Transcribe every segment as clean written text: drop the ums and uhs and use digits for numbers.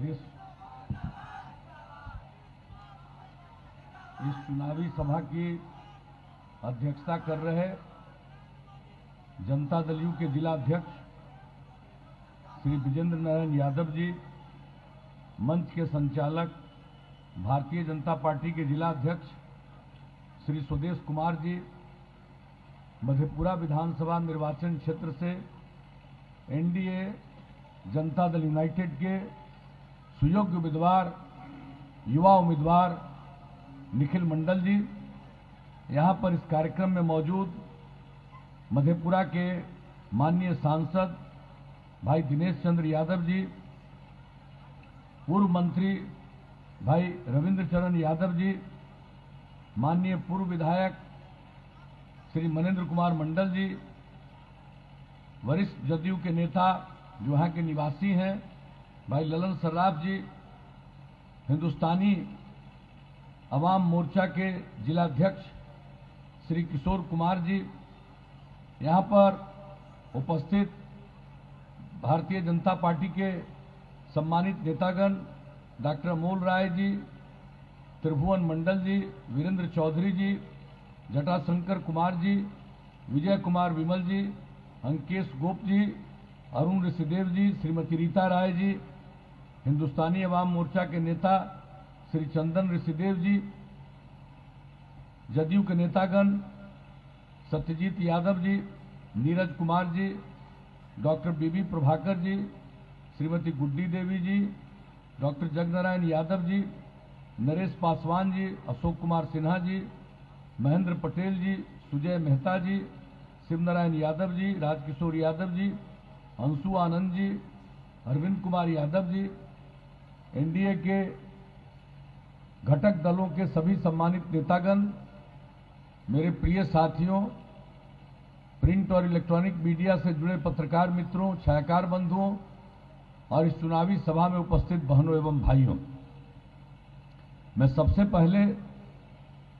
इस चुनावी सभा की अध्यक्षता कर रहे जनता दल यू के जिला अध्यक्ष श्री विजेंद्र नारायण यादव जी, मंच के संचालक भारतीय जनता पार्टी के जिला अध्यक्ष श्री स्वदेश कुमार जी, मधेपुरा विधानसभा निर्वाचन क्षेत्र से एनडीए जनता दल यूनाइटेड के सुयोग्य उम्मीदवार युवा उम्मीदवार निखिल मंडल जी, यहां पर इस कार्यक्रम में मौजूद मधेपुरा के माननीय सांसद भाई दिनेश चंद्र यादव जी, पूर्व मंत्री भाई रविंद्र चरण यादव जी, माननीय पूर्व विधायक श्री मनेंद्र कुमार मंडल जी, वरिष्ठ जदयू के नेता जो यहाँ के निवासी हैं भाई ललन सर्राफ जी, हिंदुस्तानी अवाम मोर्चा के जिला अध्यक्ष श्री किशोर कुमार जी, यहाँ पर उपस्थित भारतीय जनता पार्टी के सम्मानित नेतागण डॉक्टर अमोल राय जी, त्रिभुवन मंडल जी, वीरेंद्र चौधरी जी, जटाशंकर कुमार जी, विजय कुमार विमल जी, अंकेश गोप जी, अरुण ऋषिदेव जी, श्रीमती रीता राय जी, हिंदुस्तानी अवाम मोर्चा के नेता श्री चंदन ऋषिदेव जी, जदयू के नेतागण सत्यजीत यादव जी, नीरज कुमार जी, डॉक्टर बीबी प्रभाकर जी, श्रीमती गुड्डी देवी जी, डॉक्टर जगनारायण यादव जी, नरेश पासवान जी, अशोक कुमार सिन्हा जी, महेंद्र पटेल जी, सुजय मेहता जी, शिवनारायण यादव जी, राजकिशोर यादव जी, अंशु आनंद जी, अरविंद कुमार यादव जी, एनडीए के घटक दलों के सभी सम्मानित नेतागण, मेरे प्रिय साथियों, प्रिंट और इलेक्ट्रॉनिक मीडिया से जुड़े पत्रकार मित्रों, छायाकार बंधुओं और इस चुनावी सभा में उपस्थित बहनों एवं भाइयों, मैं सबसे पहले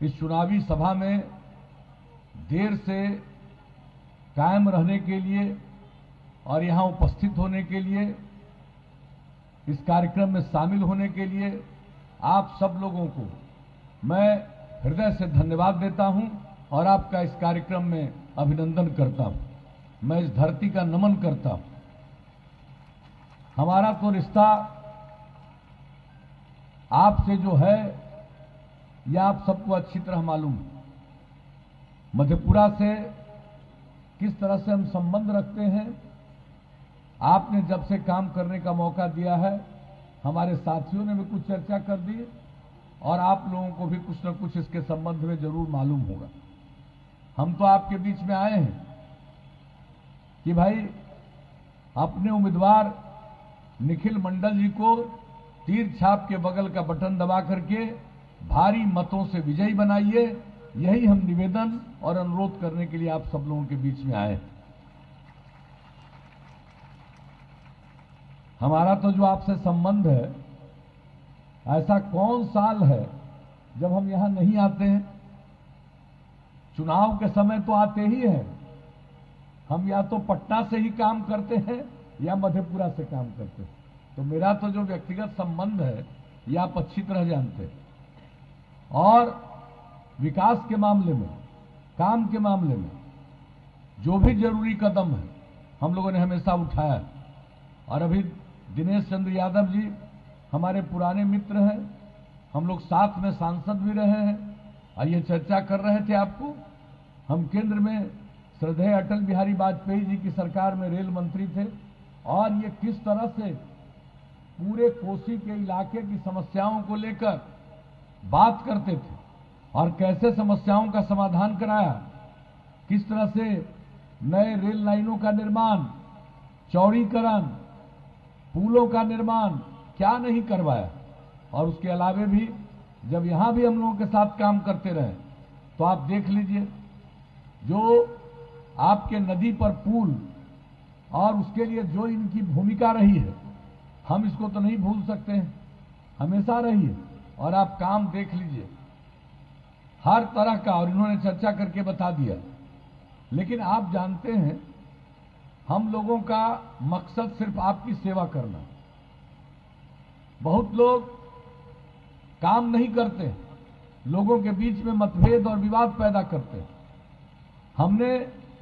इस चुनावी सभा में देर से कायम रहने के लिए और यहां उपस्थित होने के लिए, इस कार्यक्रम में शामिल होने के लिए आप सब लोगों को मैं हृदय से धन्यवाद देता हूं और आपका इस कार्यक्रम में अभिनंदन करता हूं। मैं इस धरती का नमन करता हूं। हमारा तो रिश्ता आपसे जो है यह आप सबको अच्छी तरह मालूम है। मधेपुरा से किस तरह से हम संबंध रखते हैं, आपने जब से काम करने का मौका दिया है, हमारे साथियों ने भी कुछ चर्चा कर दी और आप लोगों को भी कुछ न कुछ इसके संबंध में जरूर मालूम होगा। हम तो आपके बीच में आए हैं कि भाई अपने उम्मीदवार निखिल मंडल जी को तीर छाप के बगल का बटन दबा करके भारी मतों से विजयी बनाइए। यही हम निवेदन और अनुरोध करने के लिए आप सब लोगों के बीच में आए। हमारा तो जो आपसे संबंध है, ऐसा कौन साल है जब हम यहां नहीं आते हैं। चुनाव के समय तो आते ही हैं। हम या तो पटना से ही काम करते हैं या मधेपुरा से काम करते हैं। तो मेरा तो जो व्यक्तिगत संबंध है यह आप अच्छी तरह जानते हैं। और विकास के मामले में, काम के मामले में जो भी जरूरी कदम है हम लोगों ने हमेशा उठाया। और अभी दिनेश चंद्र यादव जी हमारे पुराने मित्र हैं, हम लोग साथ में सांसद भी रहे हैं और ये चर्चा कर रहे थे आपको। हम केंद्र में श्रद्धेय अटल बिहारी वाजपेयी जी की सरकार में रेल मंत्री थे और ये किस तरह से पूरे कोसी के इलाके की समस्याओं को लेकर बात करते थे और कैसे समस्याओं का समाधान कराया, किस तरह से नए रेल लाइनों का निर्माण, चौड़ीकरण, पुलों का निर्माण क्या नहीं करवाया। और उसके अलावे भी जब यहां भी हम लोगों के साथ काम करते रहे तो आप देख लीजिए, जो आपके नदी पर पुल और उसके लिए जो इनकी भूमिका रही है, हम इसको तो नहीं भूल सकते हैं, हमेशा रही है। और आप काम देख लीजिए हर तरह का, और इन्होंने चर्चा करके बता दिया। लेकिन आप जानते हैं हम लोगों का मकसद सिर्फ आपकी सेवा करना। बहुत लोग काम नहीं करते, लोगों के बीच में मतभेद और विवाद पैदा करते। हमने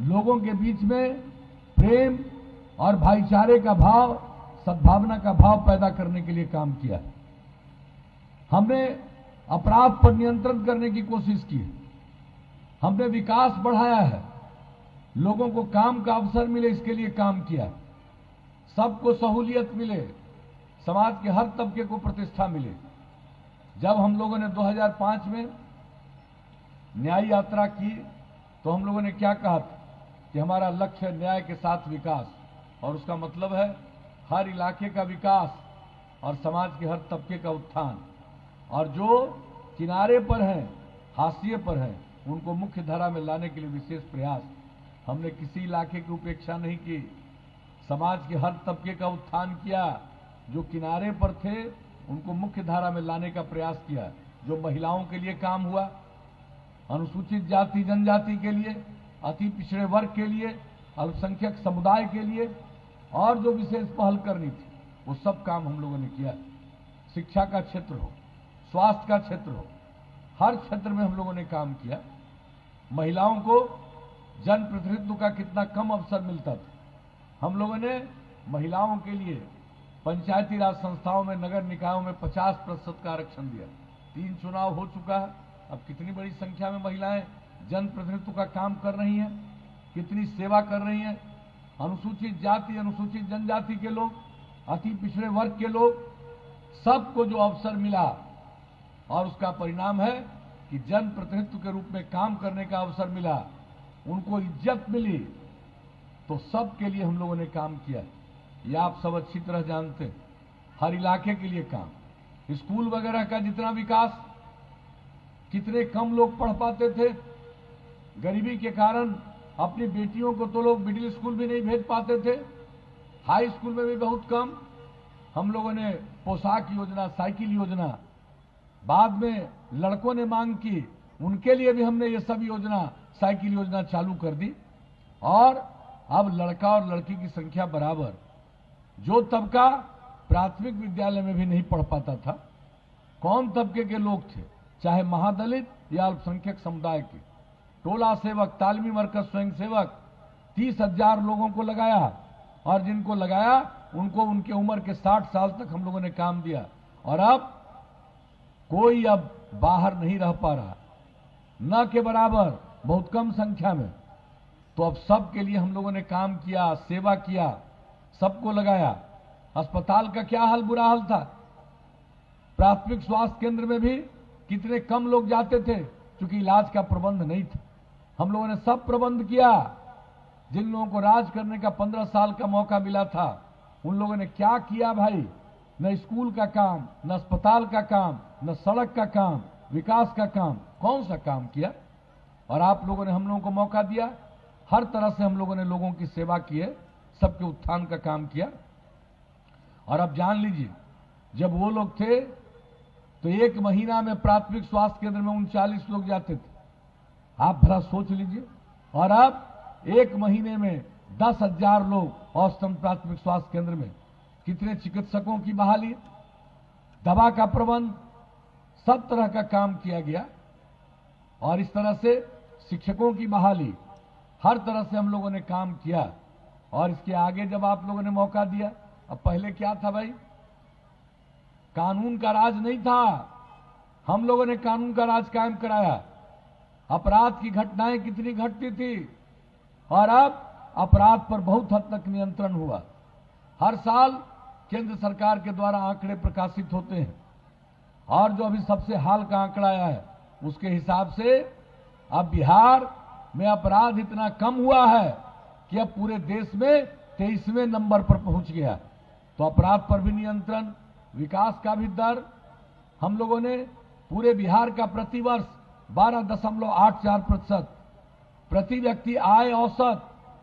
लोगों के बीच में प्रेम और भाईचारे का भाव, सद्भावना का भाव पैदा करने के लिए काम किया। हमने अपराध पर नियंत्रण करने की कोशिश की। हमने विकास बढ़ाया है, लोगों को काम का अवसर मिले इसके लिए काम किया, सबको सहूलियत मिले, समाज के हर तबके को प्रतिष्ठा मिले। जब हम लोगों ने 2005 में न्याय यात्रा की तो हम लोगों ने क्या कहा था कि हमारा लक्ष्य है न्याय के साथ विकास, और उसका मतलब है हर इलाके का विकास और समाज के हर तबके का उत्थान, और जो किनारे पर हैं, हाशिए पर हैं, उनको मुख्य धारा में लाने के लिए विशेष प्रयास। हमने किसी इलाके की उपेक्षा नहीं की, समाज के हर तबके का उत्थान किया। जो किनारे पर थे उनको मुख्य धारा में लाने का प्रयास किया। जो महिलाओं के लिए काम हुआ, अनुसूचित जाति जनजाति के लिए, अति पिछड़े वर्ग के लिए, अल्पसंख्यक समुदाय के लिए, और जो विशेष पहल करनी थी वो सब काम हम लोगों ने किया। शिक्षा का क्षेत्र हो, स्वास्थ्य का क्षेत्र हो, हर क्षेत्र में हम लोगों ने काम किया। महिलाओं को जनप्रतिनिधित्व का कितना कम अवसर मिलता था, हम लोगों ने महिलाओं के लिए पंचायती राज संस्थाओं में, नगर निकायों में 50% का आरक्षण दिया। 3 चुनाव हो चुका है, अब कितनी बड़ी संख्या में महिलाएं जनप्रतिनिधित्व का काम कर रही हैं, कितनी सेवा कर रही हैं। अनुसूचित जाति, अनुसूचित जनजाति के लोग, अति पिछड़े वर्ग के लोग, सबको जो अवसर मिला, और उसका परिणाम है कि जनप्रतिनिधित्व के रूप में काम करने का अवसर मिला, उनको इज्जत मिली, तो सबके लिए हम लोगों ने काम किया। यह आप सब अच्छी तरह जानते हैं। हर इलाके के लिए काम, स्कूल वगैरह का जितना विकास, कितने कम लोग पढ़ पाते थे, गरीबी के कारण अपनी बेटियों को तो लोग मिडिल स्कूल भी नहीं भेज पाते थे, हाई स्कूल में भी बहुत कम। हम लोगों ने पोशाक योजना, साइकिल योजना, बाद में लड़कों ने मांग की, उनके लिए भी हमने ये सब योजना, साइकिल योजना चालू कर दी। और अब लड़का और लड़की की संख्या बराबर। जो तबका प्राथमिक विद्यालय में भी नहीं पढ़ पाता था, कौन तबके के लोग थे, चाहे महादलित या अल्पसंख्यक समुदाय के, टोला सेवक, तालमी मरकज स्वयंसेवक, 30,000 लोगों को लगाया, और जिनको लगाया उनको उनके उम्र के 60 साल तक हम लोगों ने काम दिया। और अब कोई अब बाहर नहीं रह पा रहा, न के बराबर, बहुत कम संख्या में। तो अब सबके लिए हम लोगों ने काम किया, सेवा किया, सबको लगाया। अस्पताल का क्या हाल, बुरा हाल था। प्राथमिक स्वास्थ्य केंद्र में भी कितने कम लोग जाते थे, क्योंकि इलाज का प्रबंध नहीं था। हम लोगों ने सब प्रबंध किया। जिन लोगों को राज करने का 15 साल का मौका मिला था, उन लोगों ने क्या किया भाई, न स्कूल का काम, न अस्पताल का काम, न सड़क का काम, विकास का काम, कौन सा काम किया। और आप लोगों ने हम लोगों को मौका दिया, हर तरह से हम लोगों ने लोगों की सेवा की है, सबके उत्थान का काम किया। और अब जान लीजिए, जब वो लोग थे तो 1 महीना में प्राथमिक स्वास्थ्य केंद्र में 39 लोग जाते थे, आप भला सोच लीजिए। और अब 1 महीने में 10,000 लोग औसतन प्राथमिक स्वास्थ्य केंद्र में। कितने चिकित्सकों की बहाली, दवा का प्रबंध, सब तरह का काम किया गया। और इस तरह से शिक्षकों की बहाली, हर तरह से हम लोगों ने काम किया। और इसके आगे जब आप लोगों ने मौका दिया, अब पहले क्या था भाई, कानून का राज नहीं था, हम लोगों ने कानून का राज कायम कराया। अपराध की घटनाएं कितनी घटती थी, और अब अपराध पर बहुत हद तक नियंत्रण हुआ। हर साल केंद्र सरकार के द्वारा आंकड़े प्रकाशित होते हैं, और जो अभी सबसे हाल का आंकड़ा आया है उसके हिसाब से अब बिहार में अपराध इतना कम हुआ है कि अब पूरे देश में 23वें नंबर पर पहुंच गया। तो अपराध पर भी नियंत्रण, विकास का भी दर, हम लोगों ने पूरे बिहार का प्रतिवर्ष 12.84%, प्रति व्यक्ति आय औसत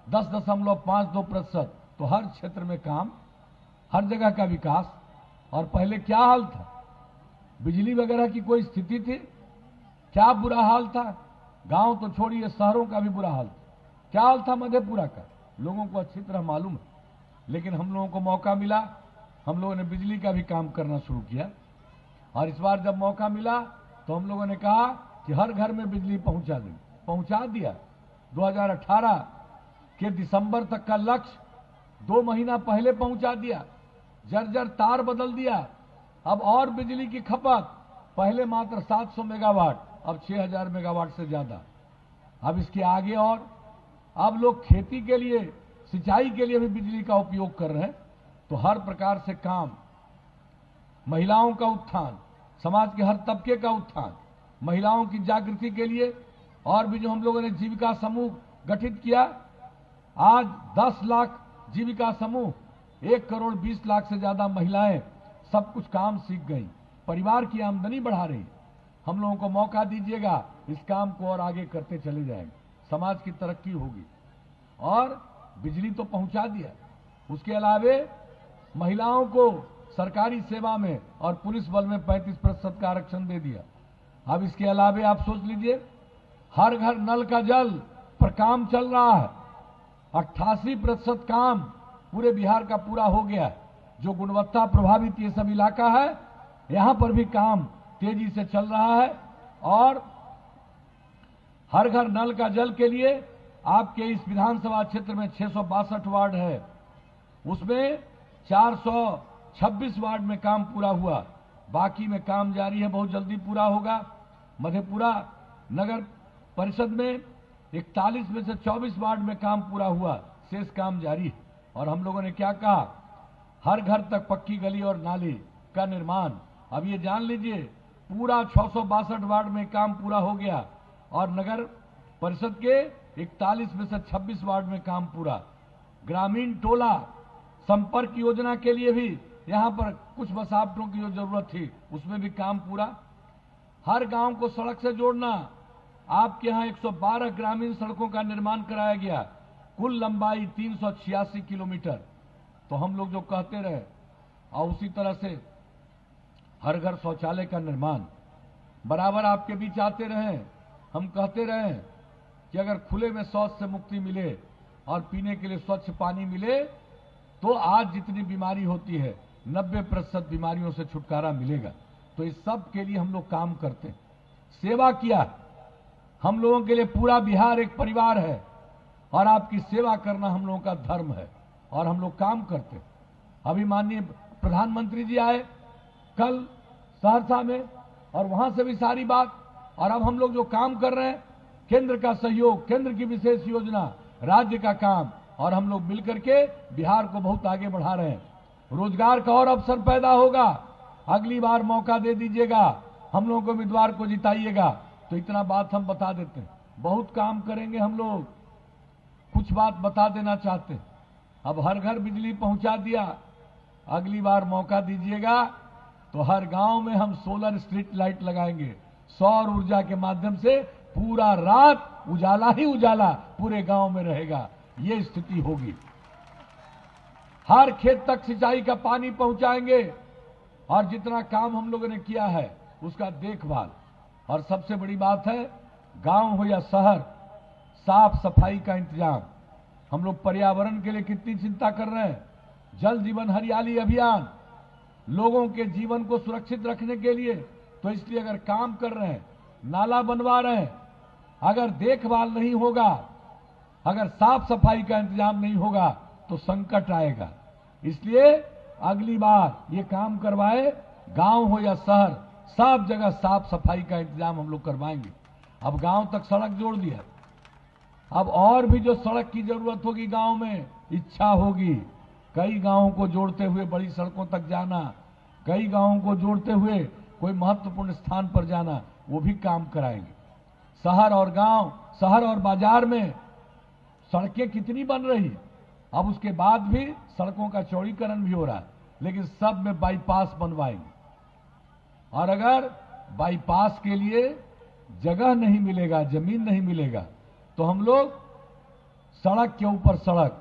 10.52%। तो हर क्षेत्र में काम, हर जगह का विकास। और पहले क्या हाल था, बिजली वगैरह की कोई स्थिति थी, क्या बुरा हाल था। गांव तो छोड़िए, शहरों का भी बुरा हाल था। क्या हाल था मधेपुरा का, लोगों को अच्छी तरह मालूम है। लेकिन हम लोगों को मौका मिला, हम लोगों ने बिजली का भी काम करना शुरू किया। और इस बार जब मौका मिला तो हम लोगों ने कहा कि हर घर में बिजली पहुंचा दिया। 2018 के दिसंबर तक का लक्ष्य 2 महीना पहले पहुंचा दिया। जर्जर तार बदल दिया। अब और बिजली की खपत, पहले मात्र 700 मेगावाट, अब 6000 मेगावाट से ज्यादा। अब इसके आगे और अब लोग खेती के लिए, सिंचाई के लिए भी बिजली का उपयोग कर रहे हैं। तो हर प्रकार से काम, महिलाओं का उत्थान, समाज के हर तबके का उत्थान, महिलाओं की जागृति के लिए और भी जो हम लोगों ने जीविका समूह गठित किया। आज 10 लाख जीविका समूह, 1 करोड़ 20 लाख से ज्यादा महिलाएं सब कुछ काम सीख गई, परिवार की आमदनी बढ़ा रही। हम लोगों को मौका दीजिएगा, इस काम को और आगे करते चले जाएंगे, समाज की तरक्की होगी। और बिजली तो पहुंचा दिया, उसके अलावे महिलाओं को सरकारी सेवा में और पुलिस बल में 35% का आरक्षण दे दिया। अब इसके अलावे आप सोच लीजिए, हर घर नल का जल पर काम चल रहा है। 88% काम पूरे बिहार का पूरा हो गया है। जो गुणवत्ता प्रभावित ये सब इलाका है, यहां पर भी काम तेजी से चल रहा है। और हर घर नल का जल के लिए आपके इस विधानसभा क्षेत्र में 662 वार्ड है, उसमें 426 वार्ड में काम पूरा हुआ, बाकी में काम जारी है, बहुत जल्दी पूरा होगा। मधेपुरा नगर परिषद में 41 में से 24 वार्ड में काम पूरा हुआ, शेष काम जारी है। और हम लोगों ने क्या कहा, हर घर तक पक्की गली और नाली का निर्माण। अब ये जान लीजिए, पूरा 662 वार्ड में काम पूरा हो गया और नगर परिषद के 41 में से 26 वार्ड में काम पूरा। ग्रामीण टोला संपर्क योजना के लिए भी यहां पर कुछ बसावटों की जो जरूरत थी, उसमें भी काम पूरा। हर गांव को सड़क से जोड़ना, आपके यहां 112 ग्रामीण सड़कों का निर्माण कराया गया, कुल लंबाई 386 किलोमीटर। तो हम लोग जो कहते रहे, और उसी तरह से हर घर शौचालय का निर्माण बराबर आपके बीच आते रहे। हम कहते रहे कि अगर खुले में शौच से मुक्ति मिले और पीने के लिए स्वच्छ पानी मिले तो आज जितनी बीमारी होती है 90% बीमारियों से छुटकारा मिलेगा। तो इस सब के लिए हम लोग काम करते हैं, सेवा किया। हम लोगों के लिए पूरा बिहार एक परिवार है और आपकी सेवा करना हम लोगों का धर्म है और हम लोग काम करते हैं। अभी माननीय प्रधानमंत्री जी आए कल सहरसा में, और वहां से भी सारी बात। और अब हम लोग जो काम कर रहे हैं, केंद्र का सहयोग, केंद्र की विशेष योजना, राज्य का काम, और हम लोग मिलकर के बिहार को बहुत आगे बढ़ा रहे हैं। रोजगार का और अवसर पैदा होगा। अगली बार मौका दे दीजिएगा, हम लोगों को उम्मीदवार को जिताइएगा। तो इतना बात हम बता देते हैं, बहुत काम करेंगे हम लोग। कुछ बात बता देना चाहते हैं, अब हर घर बिजली पहुंचा दिया, अगली बार मौका दीजिएगा तो हर गांव में हम सोलर स्ट्रीट लाइट लगाएंगे। सौर ऊर्जा के माध्यम से पूरा रात उजाला ही उजाला पूरे गांव में रहेगा, ये स्थिति होगी। हर खेत तक सिंचाई का पानी पहुंचाएंगे और जितना काम हम लोगों ने किया है उसका देखभाल। और सबसे बड़ी बात है, गांव हो या शहर, साफ सफाई का इंतजाम। हम लोग पर्यावरण के लिए कितनी चिंता कर रहे हैं। जल जीवन हरियाली अभियान, लोगों के जीवन को सुरक्षित रखने के लिए। तो इसलिए अगर काम कर रहे हैं, नाला बनवा रहे हैं, अगर देखभाल नहीं होगा, अगर साफ सफाई का इंतजाम नहीं होगा तो संकट आएगा। इसलिए अगली बार ये काम करवाए, गांव हो या शहर, सब जगह साफ सफाई का इंतजाम हम लोग करवाएंगे। अब गांव तक सड़क जोड़ दिया, अब और भी जो सड़क की जरूरत होगी गांव में, इच्छा होगी कई गांवों को जोड़ते हुए बड़ी सड़कों तक जाना, कई गांवों को जोड़ते हुए कोई महत्वपूर्ण स्थान पर जाना, वो भी काम कराएंगे। शहर और गांव, शहर और बाजार में सड़कें कितनी बन रही, अब उसके बाद भी सड़कों का चौड़ीकरण भी हो रहा है, लेकिन सब में बाईपास बनवाएंगे। और अगर बाईपास के लिए जगह नहीं मिलेगा, जमीन नहीं मिलेगा, तो हम लोग सड़क के ऊपर सड़क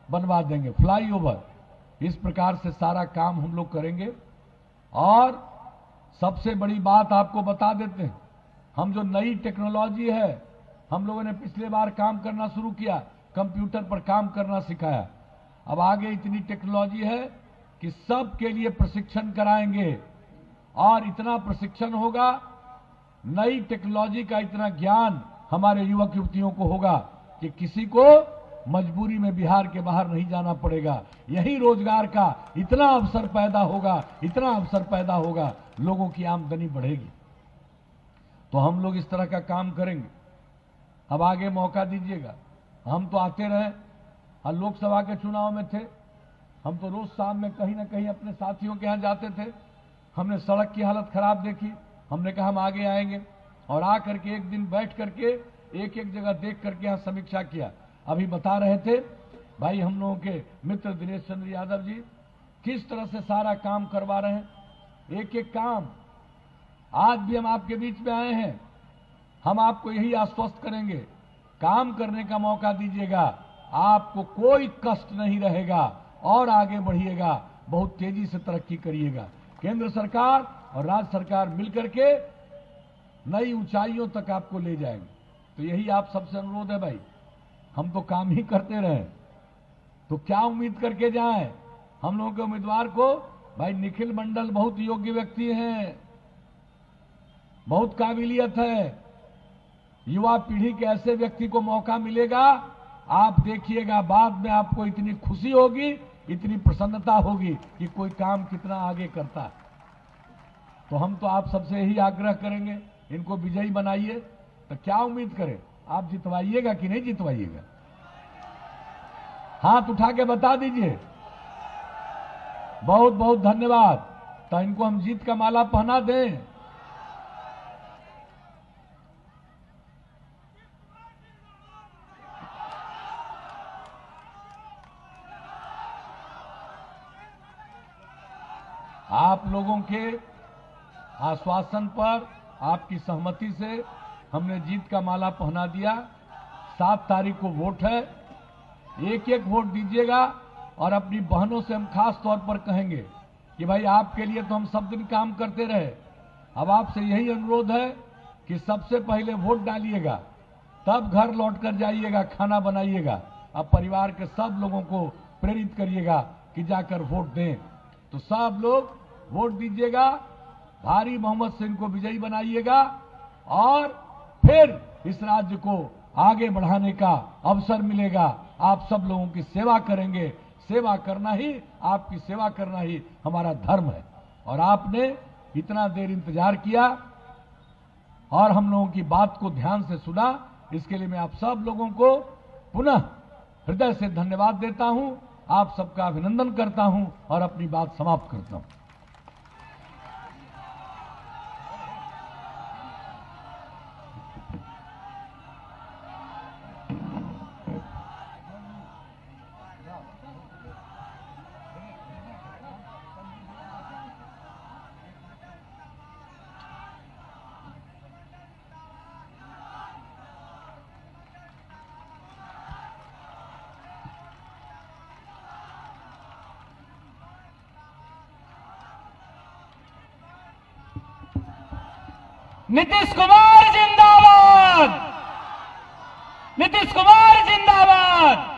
बनवा देंगे, फ्लाईओवर। इस प्रकार से सारा काम हम लोग करेंगे। और सबसे बड़ी बात आपको बता देते हैं, हम जो नई टेक्नोलॉजी है, हम लोगों ने पिछले बार काम करना शुरू किया, कंप्यूटर पर काम करना सिखाया। अब आगे इतनी टेक्नोलॉजी है कि सबके लिए प्रशिक्षण कराएंगे और इतना प्रशिक्षण होगा, नई टेक्नोलॉजी का इतना ज्ञान हमारे युवक युवतियों को होगा कि किसी को मजबूरी में बिहार के बाहर नहीं जाना पड़ेगा। यही रोजगार का इतना अवसर पैदा होगा, इतना अवसर पैदा होगा, लोगों की आमदनी बढ़ेगी। तो हम लोग इस तरह का काम करेंगे। अब आगे मौका दीजिएगा। हम तो आते रहे, लोकसभा के चुनाव में थे, हम तो रोज शाम में कहीं ना कहीं अपने साथियों के यहां जाते थे। हमने सड़क की हालत खराब देखी, हमने कहा हम आगे आएंगे, और आकर के एक दिन बैठ करके एक एक जगह देख करके यहां समीक्षा किया। अभी बता रहे थे भाई हम लोगों के मित्र दिनेश चंद्र यादव जी किस तरह से सारा काम करवा रहे हैं, एक एक काम। आज भी हम आपके बीच में आए हैं, हम आपको यही आश्वस्त करेंगे, काम करने का मौका दीजिएगा, आपको कोई कष्ट नहीं रहेगा और आगे बढ़िएगा, बहुत तेजी से तरक्की करिएगा। केंद्र सरकार और राज्य सरकार मिलकर के नई ऊंचाइयों तक आपको ले जाएंगे। तो यही आप सबसे अनुरोध है भाई, हम तो काम ही करते रहे, तो क्या उम्मीद करके जाएं। हम लोगों के उम्मीदवार को भाई निखिल मंडल बहुत योग्य व्यक्ति हैं, बहुत काबिलियत है। युवा पीढ़ी के ऐसे व्यक्ति को मौका मिलेगा, आप देखिएगा बाद में आपको इतनी खुशी होगी, इतनी प्रसन्नता होगी कि कोई काम कितना आगे करता है। तो हम तो आप सबसे यही आग्रह करेंगे, इनको विजयी बनाइए। तो क्या उम्मीद करें, आप जितवाइएगा कि नहीं जितवाइएगा? हाथ उठा के बता दीजिए। बहुत बहुत धन्यवाद। तो इनको हम जीत का माला पहना दें। आप लोगों के आश्वासन पर, आपकी सहमति से हमने जीत का माला पहना दिया। 7 तारीख को वोट है, एक एक वोट दीजिएगा। और अपनी बहनों से हम खास तौर पर कहेंगे कि भाई आपके लिए तो हम सब दिन काम करते रहे, अब आपसे यही अनुरोध है कि सबसे पहले वोट डालिएगा, तब घर लौट कर जाइएगा, खाना बनाइएगा। अब परिवार के सब लोगों को प्रेरित करिएगा कि जाकर वोट दें। तो सब लोग वोट दीजिएगा, भारी बहुमत से इनको विजयी बनाइएगा और फिर इस राज्य को आगे बढ़ाने का अवसर मिलेगा। आप सब लोगों की सेवा करेंगे, सेवा करना ही, आपकी सेवा करना ही हमारा धर्म है। और आपने इतना देर इंतजार किया और हम लोगों की बात को ध्यान से सुना, इसके लिए मैं आप सब लोगों को पुनः हृदय से धन्यवाद देता हूं, आप सबका अभिनंदन करता हूं और अपनी बात समाप्त करता हूं। नीतीश कुमार जिंदाबाद, नीतीश कुमार जिंदाबाद।